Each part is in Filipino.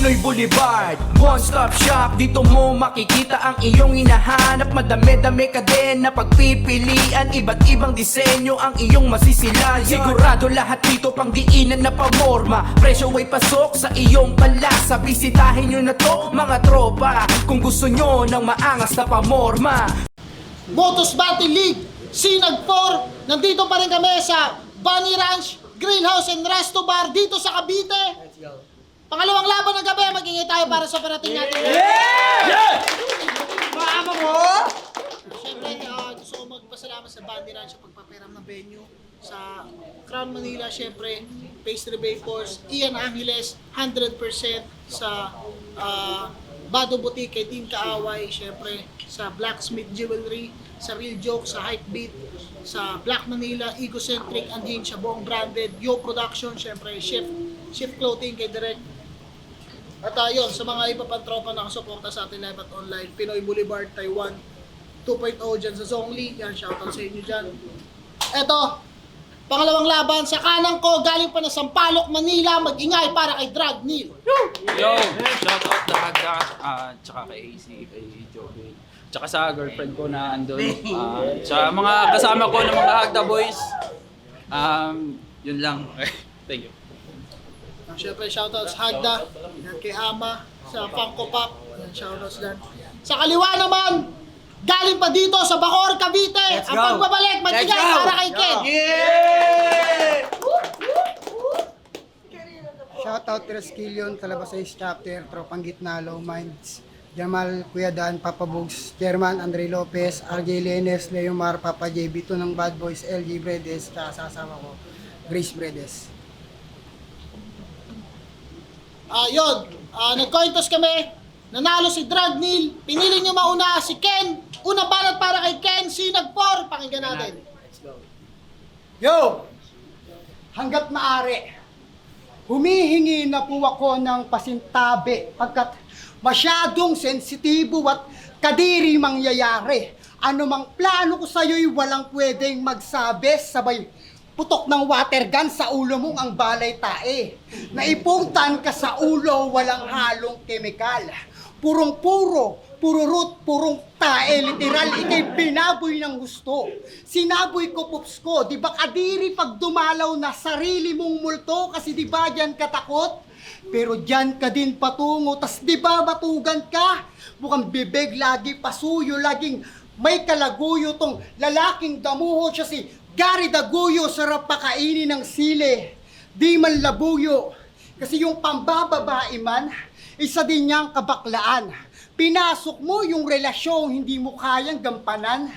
Pinoy Boulevard, one-stop shop. Dito mo makikita ang iyong hinahanap. Madami-dami ka din na pagpipilian. Iba't ibang disenyo ang iyong masisilayan. Sigurado lahat dito pang diinan na pamorma. Presyo ay pasok sa iyong panlasa. Bisitahin nyo na to mga tropa, kung gusto nyo ng maangas na pamorma. Motos Battle League, Sinag 4. Nandito pa rin kami sa Bunny Ranch Greenhouse and Resto Bar dito sa Cavite. Pangalawang laban ng gabi, mag-ingay tayo para sa parating natin. Maama mo! Siyempre, gusto ko magpasalamat sa Bunny Ranch sa pagpaperam ng venue sa Crown Manila. Siyempre, Pastry Vapors, Ian Angeles, 100% sa Bado Boutique kay Team Kaaway. Siyempre, sa Blacksmith Jewelry, sa Real Joke, sa Hypebeat, sa Black Manila, Egocentric, Unhinged, sa buong branded, Yo Production, siyempre, Shift Clothing kay Direct. At yun, sa mga iba pang tropa na nakasuporta sa atin live at online, Pinoy Boulevard, Taiwan 2.0 dyan sa Zongli. Yan, shoutout sa inyo dyan. Eto, pangalawang laban, sa kanang ko, galing pa na Sampaloc, Manila, mag-ingay para kay Drag Neil. Yo! Shoutout na Hagda, tsaka kay AC, kay Joey. Tsaka sa girlfriend ko na andun. Sa mga kasama ko ng mga Hagda boys. Yun lang. Thank you. Siyempre, shoutouts Hagda, yan kay Ama, sa Funko Pop, yan, shoutouts dyan. Sa kaliwa naman, galing pa dito sa Bacoor, Cavite, ang pagbabalik, mag-ingay para kay Ken. Shoutout Treskillion, Talabasay Chapter, Tropang Gitna, Low Minds, Jamal, Kuya Dan, Papa Bugs, Chairman Andre Lopez, RJ Lenes, Leomar, Papa JB, ito ng Bad Boys, LG Bredes, tsaka sa asawa ko, Grace Bredes. Yun, nag-cointos kami, nanalo si Drag Neil, pinili nyo mauna si Ken, unang banat para kay Ken, Sinag 4, pakinggan natin. Yo! Hanggat maaari, humihingi na po ako ng pasintabi pagkat masyadong sensitibo at kadiri mangyayari. Ano mang plano ko sa'yo'y walang pwedeng magsabi, sabay putok ng water gun sa ulo mong ang balay tae. Naipuntan ka sa ulo, walang halong kemikal. Purong-puro, puro root, purong tae, literal, ikay binaboy ng gusto. Sinaboy ko, pups ko, di ba kadiri pag dumalaw na sarili mong multo, kasi di ba dyan katakot? Pero dyan ka din patungo, tas di ba matugan ka? Mukhang bibig, lagi pasuyo, laging may kalaguyo tong lalaking damuho siya si Gary Daguyo, sarap pakainin ng sili, di man labuyo. Kasi yung pambababae man, isa din niyang kabaklaan. Pinasok mo yung relasyong hindi mo kayang gampanan.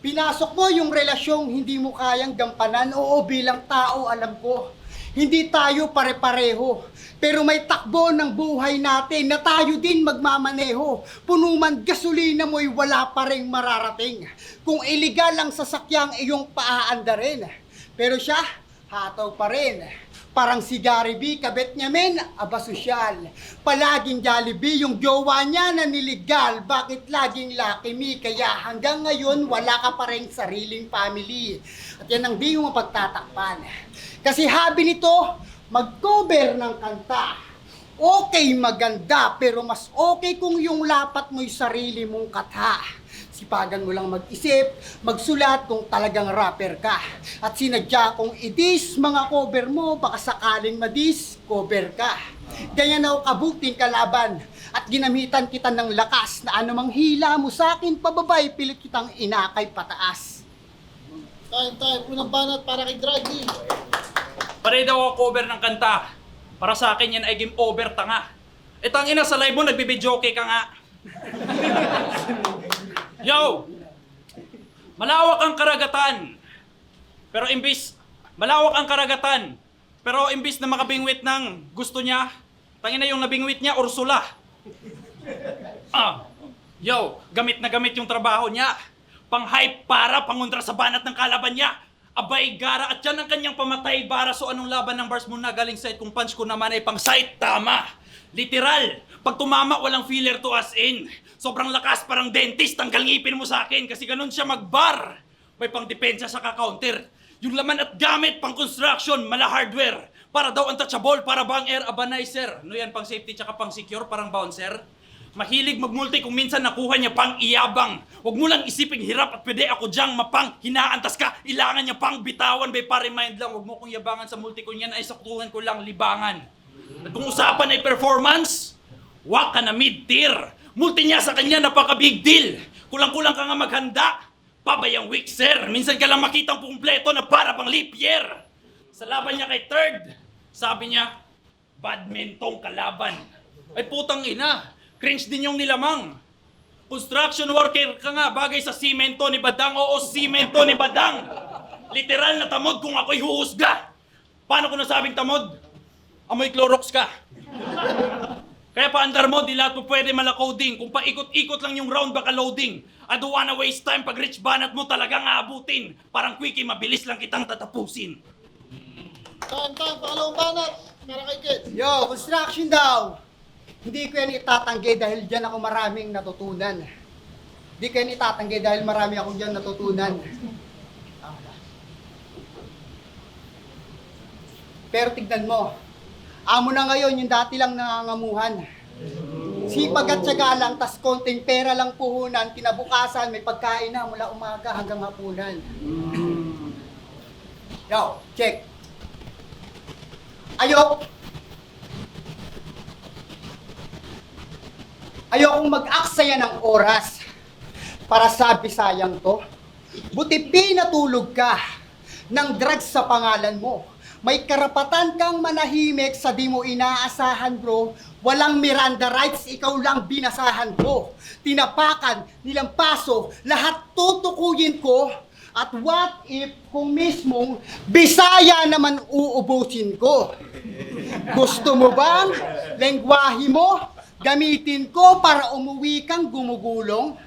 Pinasok mo yung relasyong hindi mo kayang gampanan. Oo, bilang tao, alam ko, hindi tayo pare-pareho. Pero may takbo ng buhay natin na tayo din magmamaneho. Puno man gasolina mo'y wala pa rin mararating. Kung iligal ang sasakyang iyong paaandarin. Pero siya, hataw pa rin. Parang si Gary B, kabet niya men, aba sosyal. Palaging Jollibee, yung jowa niya na niligal. Bakit laging Lucky Me? Kaya hanggang ngayon, wala ka pa rin sariling family. At yan ang di mo mapagtatakpan. Kasi habi nito, mag-cover ng kanta. Okay, maganda, pero mas okay kung yung lapat mo'y sarili mong katha. Sipagan mo lang mag-isip, magsulat kung talagang rapper ka. At sinadya kong idis mga cover mo, baka sakaling madis-cover ka. Ganyan ako kabuting kalaban at ginamitan kita ng lakas na anumang hila mo sa akin pababay, pilit kitang inakay pataas. Time, unang banat para kay Drag Neil. Pare daw ako cover ng kanta. Para sa akin yan ay game over, tanga. Itang ina sa live mo, nagbibidyoke ka nga. Yo! Malawak ang karagatan. Pero imbis, malawak ang karagatan. Pero imbis na makabingwit ng gusto niya, tangina yung nabingwit niya, Ursula. Yo, gamit na gamit yung trabaho niya. Pang-hype para panguntra sa banat ng kalaban niya. Abay, gara, at yan ang kanyang pamatay bara. So anong laban ng bars mo na galing site kung punch ko naman ay pang-site? Tama! Literal! Pag tumama, walang filler to as in. Sobrang lakas, parang dentist, tanggal ngipin mo sa akin kasi ganun siya mag-bar. May pang-depensa sa ka-counter. Yung laman at gamit, pang-construction, mala hardware. Para daw untouchable, para bang air abanizer. No yan, pang safety tsaka pang secure, parang bouncer. Mahilig magmulti kung minsan nakuha niya pang iyabang. Huwag mo lang isiping hirap at pwede ako dyang mapang hinaantas ka. Ilangan niya pang bitawan, bay pa-remind lang. Huwag mo kong yabangan sa multi kung yan ay saktuhan ko lang libangan. At kung usapan ay performance, wak ka na mid-tier. Multi niya sa kanya, napaka-big deal. Kulang-kulang ka nga maghanda. Pabayang weak, sir. Minsan ka lang makitang kumpleto na para pang leap year. Sa laban niya kay third, sabi niya, badmintong kalaban. Ay putang ina, cringe din yung nilamang. Construction worker ka nga, bagay sa simento ni Badang. Oo, simento ni Badang. Literal na tamod kung ako'y huhusga. Paano ko nasabing tamod? Amoy Clorox ka. Kaya paandar mo, di lahat po pwede mala-coding. Kung paikot-ikot lang yung round, baka loading. I don't wanna waste time pag rich banat mo talagang aabutin. Parang quickie, mabilis lang kitang tatapusin. Tan, pangalawang banat. Para kay Kid. Yo, construction daw. Hindi ko yan itatanggi dahil dyan ako maraming natutunan. Hindi ko yan itatanggi dahil marami akong dyan natutunan. Pero tignan mo, amo na ngayon yung dati lang nangangamuhan. Sipag at syaga lang, tas konting pera lang puhunan, kinabukasan may pagkain na mula umaga hanggang hapunan. Yo, check. Ayokong mag-aksaya ng oras para sa Bisayang to. Buti pinatulog ka ng drugs sa pangalan mo. May karapatan kang manahimik sa di mo inaasahan, bro. Walang Miranda rights, ikaw lang binasahan ko. Tinapakan, nilampaso, lahat tutukuyin ko. At what if kung mismong Bisaya naman uubusin ko? Gusto mo bang lengguwahe mo gamitin ko para umuwi kang gumugulong?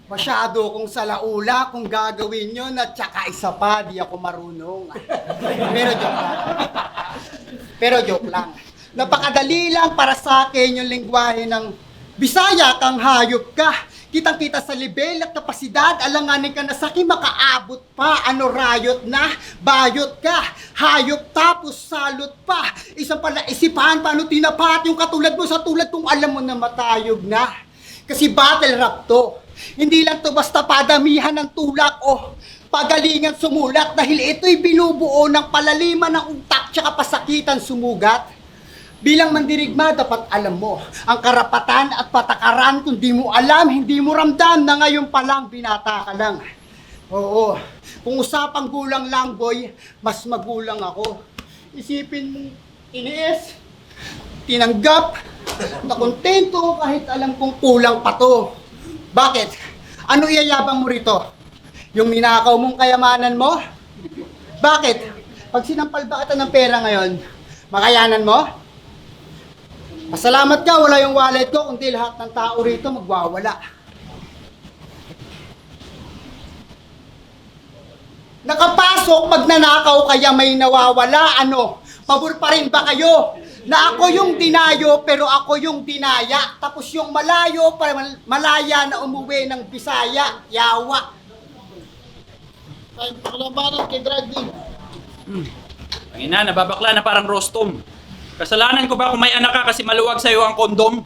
Masyado kong salaula kung gagawin yun at saka isa pa, di ako marunong. Pero joke lang. Napakadali lang para sa akin yung lengguwahe ng Bisaya kang hayop ka. Kitang-kita sa level at kapasidad, alanganin ka na sa akin, makaabot pa. Ano rayot na? Bayot ka. Hayop tapos salot pa. Isang pala isipan, paano tinapat yung katulad mo sa tulad kung alam mo na matayog na. Kasi battle rap to. Hindi lang to basta padamihan ng tulak o pagalingan sumulat dahil ito'y binubuo ng palaliman ng utak tsaka pasakitan sumugat. Bilang mandirigma, dapat alam mo ang karapatan at patakaran. Kung di mo alam, hindi mo ramdam na ngayon pa lang binata ka lang. Oo, kung usapang gulang lang, boy, mas magulang ako. Isipin mo, iniis, tinanggap, nakontento kahit alam kong kulang pa to. Bakit? Ano iyayabang mo rito? Yung ninakaw mong kayamanan mo? Bakit? Pag sinampal ba kita ng pera ngayon, makayanan mo? Pasalamat ka, wala yung wallet ko, kundi lahat ng tao rito magwawala. Nakapasok, pag nanakaw kaya may nawawala, ano? Pabor pa rin ba kayo? Na ako yung dinayo, pero ako yung dinaya. Tapos yung malayo, malaya na umuwi ng Bisaya, yawa. Tan, pangalawang banat kay Dragdi. Pangina, nababakla na parang rostom. Kasalanan ko ba kung may anak ka kasi maluwag sa'yo ang kondom?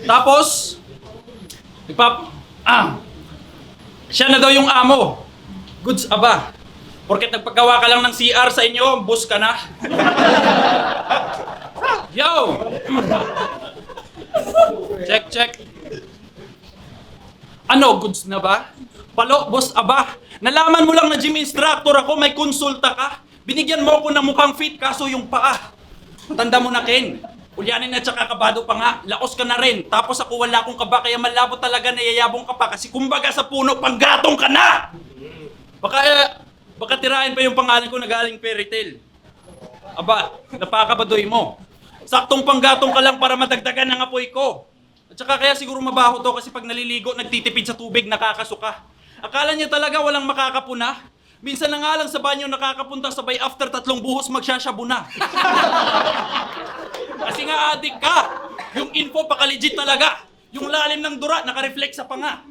Tapos, siya na daw yung amo. Goods aba. Porket nagpaggawa ka lang ng CR sa inyo, bus ka na. Yo! Check. Ano, goods na ba? Palo, boss aba. Nalaman mo lang na gym instructor ako, may konsulta ka. Binigyan mo ako ng mukhang fit, kaso yung paa. Tanda mo na, Ken. Ulyanin at saka kabado pa nga. Laos ka na rin. Tapos ako wala akong kaba, kaya malabo talaga na yayabong ka pa. Kasi kumbaga sa puno, panggatong ka na! Baka tirahin pa yung pangalan ko na galing fairy tale. Aba, napakabadoy mo. Saktong panggatong ka lang para madagdagan ng apoy ko. At saka kaya siguro mabaho to kasi pag naliligo, nagtitipid sa tubig, nakakasuka. Akala niya talaga walang makakapuna. Minsan na nga lang sa banyo nakakapunta sabay after 3 buhos magsasyabu na. Kasi nga adik ka. Yung info paka-legit talaga. Yung lalim ng dura naka-reflect sa panga.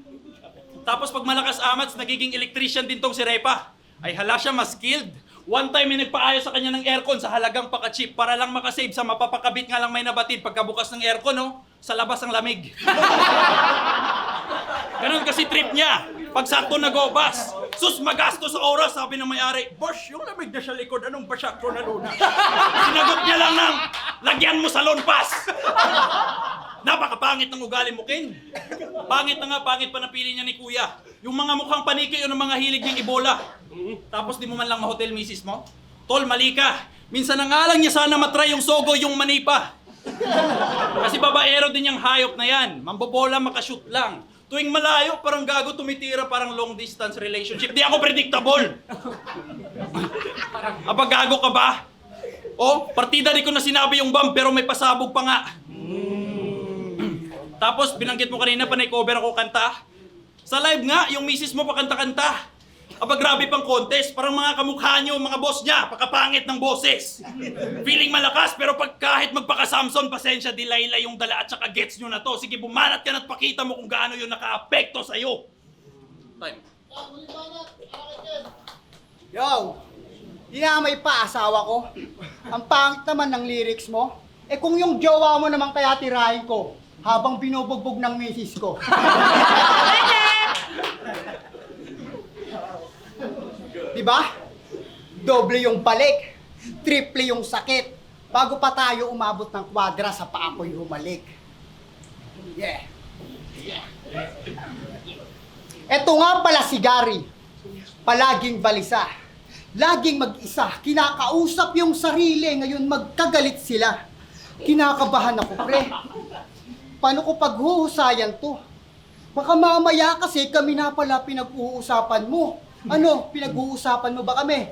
Tapos pag malakas amats nagiging electrician din tong si Repa. Ay hala siya mas skilled. One time may nagpaayos sa kanya ng aircon sa halagang paka-cheap para lang makasave sa mapapakabit nga lang may nabatid pagkabukas ng aircon, no? Sa labas ang lamig. Ganun kasi trip niya. Pag sakto nag-obas, sus magastos sa oras, sabi ng may-ari, boss, yung lamig na sa likod, anong ba sakto na luna? Sinagot niya lang ng, lagyan mo sa lonpas. Napakapangit ng ugali mo, Ken. Pangit na nga, pangit pa napili niya ni Kuya. Yung mga mukhang paniki o ng mga hilig niyang ibola. Tapos di mo man lang ma-hotel misis mo? Tol, mali ka. Minsan na nga lang niya sana matry yung sogo, yung manipa. Kasi babaero din yung hayop na yan. Mambobola, makashoot lang. Tuwing malayo, parang gago tumitira, parang long distance relationship. Di ako predictable. Abang gago ka ba? Oh, partida di ko na sinabi yung bomb pero may pasabog pa nga. Tapos binanggit mo kanina panay cover ako kanta. Sa live nga, yung misis mo pakanta-kanta. Aba grabe pang contest, parang mga kamukha nyo, mga boss niya, pakapangit ng boses. Feeling malakas pero pag kahit magpaka-Samson, pasensya, dilay-lay yung dala at saka gets nyo na to. Sige, bumanat ka na at pakita mo kung gaano yun naka-apekto sa'yo. Time. Yo! Dinamay pa asawa ko. Ang pangit naman ng lyrics mo. Eh kung yung jowa mo naman kaya tirahin ko, habang binubugbog ng misis ko. Diba? Doble yung balik, triple yung sakit. Bago pa tayo umabot ng kwadra sa paapoy humalik. Yeah. Eto nga pala si Gary. Palaging balisa. Laging mag-isa. Kinakausap yung sarili. Ngayon magkagalit sila. Kinakabahan ako, pre. Paano ko paghuhusayan to? Baka mamaya kasi kami na pala pinag-uusapan mo. Ano, pinag-uusapan mo ba kami?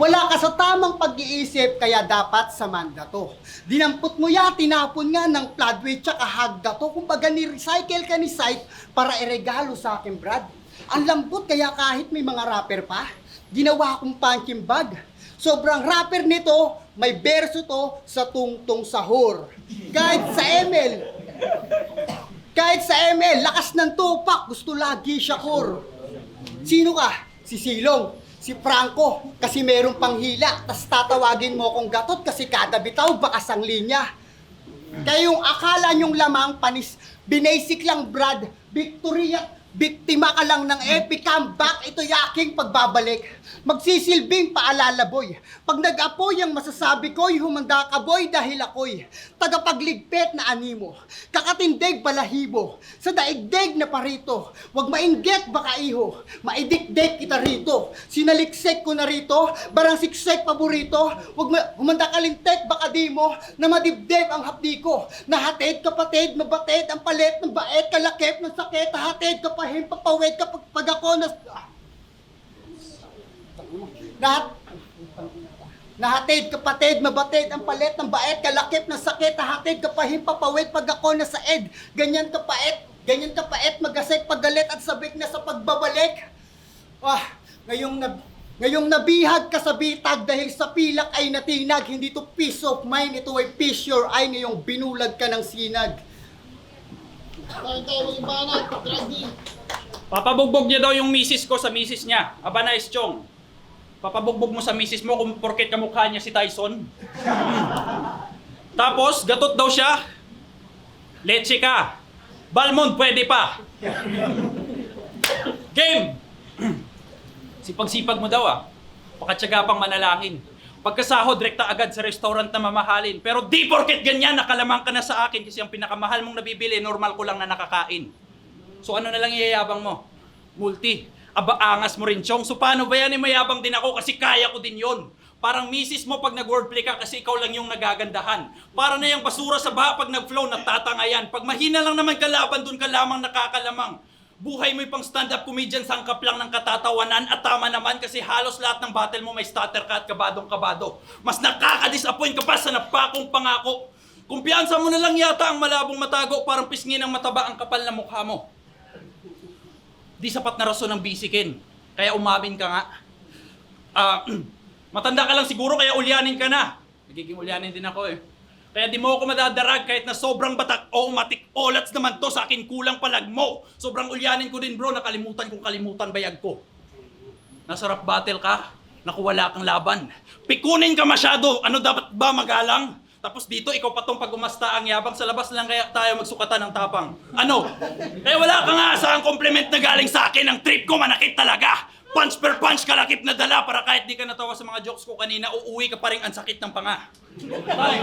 Wala ka sa tamang pag-iisip, kaya dapat sa manda to. Dinampot mo ya, tinapon nga ng floodway tsaka hagda to. Kumbaga ni-recycle ka ni site para iregalo sa akin, Brad. Ang lambot kaya kahit may mga rapper pa, ginawa akong punching bag. Sobrang rapper nito, may berso to sa tungtong sahur. Kahit sa ML, lakas ng tupak, gusto lagi siya core. Sino ka? Si Silong, si Franco, kasi meron pang hila, tas tatawagin mo akong gatot kasi kada bitaw bakas ang linya. Kaya yung akala nyong lamang panis, binasic lang Brad, victory at biktima ka lang ng epic comeback, ito yaking pagbabalik. Magsisilbing paalala boy, pag nag-apoy ang masasabi ko'y humanda ka boy dahil ako'y tagapagligpit na animo, kakatindig balahibo, sa daigdig na parito, wag mainggit baka iho, maidikdik kita rito, sinaliksik ko na rito, barang siksik paborito, humanda ka lintek baka di mo, na madibdib ang hapdi ko, nahatid kapatid, mabatid ang palit ng bait, kalakip ng sakit, hatid kapahim, papawid kapag ako na... Nahatid kapatid, mabatid ang palit ng bait, kalakip ng sakit, nahatid kapahim, papawid pag ako na sa ed, ganyan kapait, magasik paggalit at sabik na sa pagbabalik. Ngayong nabihag ka sa bitag dahil sa pilak ay natinag, hindi to peace of mind, ito ay peace your eye, ngayong binulag ka ng sinag. Papabugbog niya daw yung misis ko sa misis niya. Aba nice chong. Papabugbog mo sa misis mo kung porket kamukha niya si Tyson. Tapos, gatot daw siya. Leche ka. Balmond, pwede pa. Game! Sipag-sipag mo daw Pakatsaga pang manalangin. Pagkasahod, rekta agad sa restaurant na mamahalin. Pero di porket ganyan, nakalamang ka na sa akin kasi ang pinakamahal mong nabibili, normal ko lang na nakakain. So ano na lang iyayabang mo? Multi. Aba, angas mo rin, Chong. So paano ba yan? Mayabang din ako kasi kaya ko din yon. Parang misis mo pag nag-wordplay ka kasi ikaw lang yung nagagandahan. Para na yung basura sa baha pag nag-flow, nagtatangayan. Pag mahina lang naman kalaban, dun ka lamang nakakalamang. Buhay mo'y pang stand-up comedian, sangkap lang ng katatawanan at tama naman kasi halos lahat ng battle mo may stutter ka at kabadong-kabado. Mas nakaka-disappoint ka pa sa napakong pangako. Kumpiyansa mo na lang yata ang malabong matago, parang pisngi ng mataba ang kapal na mukha mo. Di sapat na rason ng bisikin. Kaya umamin ka nga. Matanda ka lang siguro kaya ulyanin ka na. Nagiging ulyanin din ako Kaya di mo ako madadarag kahit na sobrang batak o matik olats naman to sa akin kulang palag mo. Sobrang ulyanin ko din bro, nakalimutan kung kalimutan bayag ko. Nasa rap battle ka, Naku, wala kang laban. Pikunin ka masyado. Ano dapat ba magalang? Tapos dito, ikaw pa tong pag-umasta ang yabang. Sa labas lang kaya tayo magsukatan ng tapang. Ano? Eh wala ka nga asahang compliment na galing sa akin. Ang trip ko manakit talaga. Punch per punch kalakip na dala para kahit di ka natawa sa mga jokes ko kanina, uuwi ka pa rin ang sakit ng panga. Tay!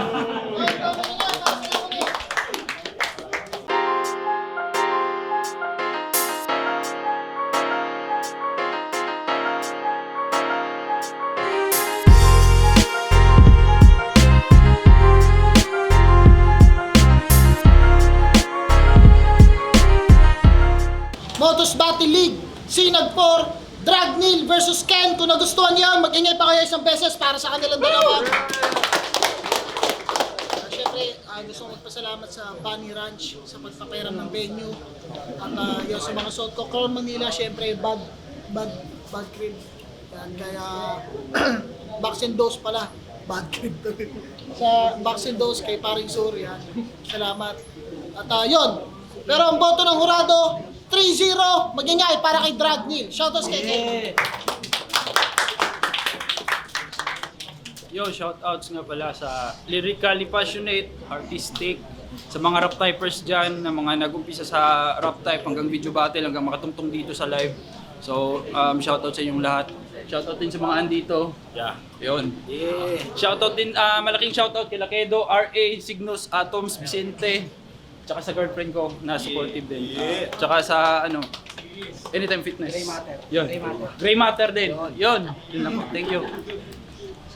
Motos Battle League, Sinag 4, Dragnil versus Ken. Kung nagustuhan niyo, mag-ingay pa kayo isang beses para sa kanilang dalawa. Siyempre, gusto kong magpasalamat sa Bunny Ranch sa pagpapahiram ng venue. At yun, sa mga suot ko, Crown Manila, siyempre, bad crib. Yan, kaya, box and dose pala. Bad crib. Sa box and dose kay Paring Sur, yan. Salamat. At yun, pero ang boto ng hurado, 3-0, mag-ingay para kay Dragnil. Shoutouts kay Ken. Yo, shoutouts nga pala sa lyrically passionate, artistic, sa mga rap typers dyan, na mga nag-umpisa sa rap type hanggang video battle, hanggang makatungtong dito sa live. So, shoutout sa inyong lahat. Shoutout din sa mga andito. Yeah, yun. Yeah. Shoutout din, malaking shoutout kay Lakedo, RA, Signos, Atoms, Vicente, tsaka sa girlfriend ko na supportive din. Tsaka sa Anytime Fitness. Gray Matter. Yun. Gray Matter din. Yun. Yun lang po. Thank you.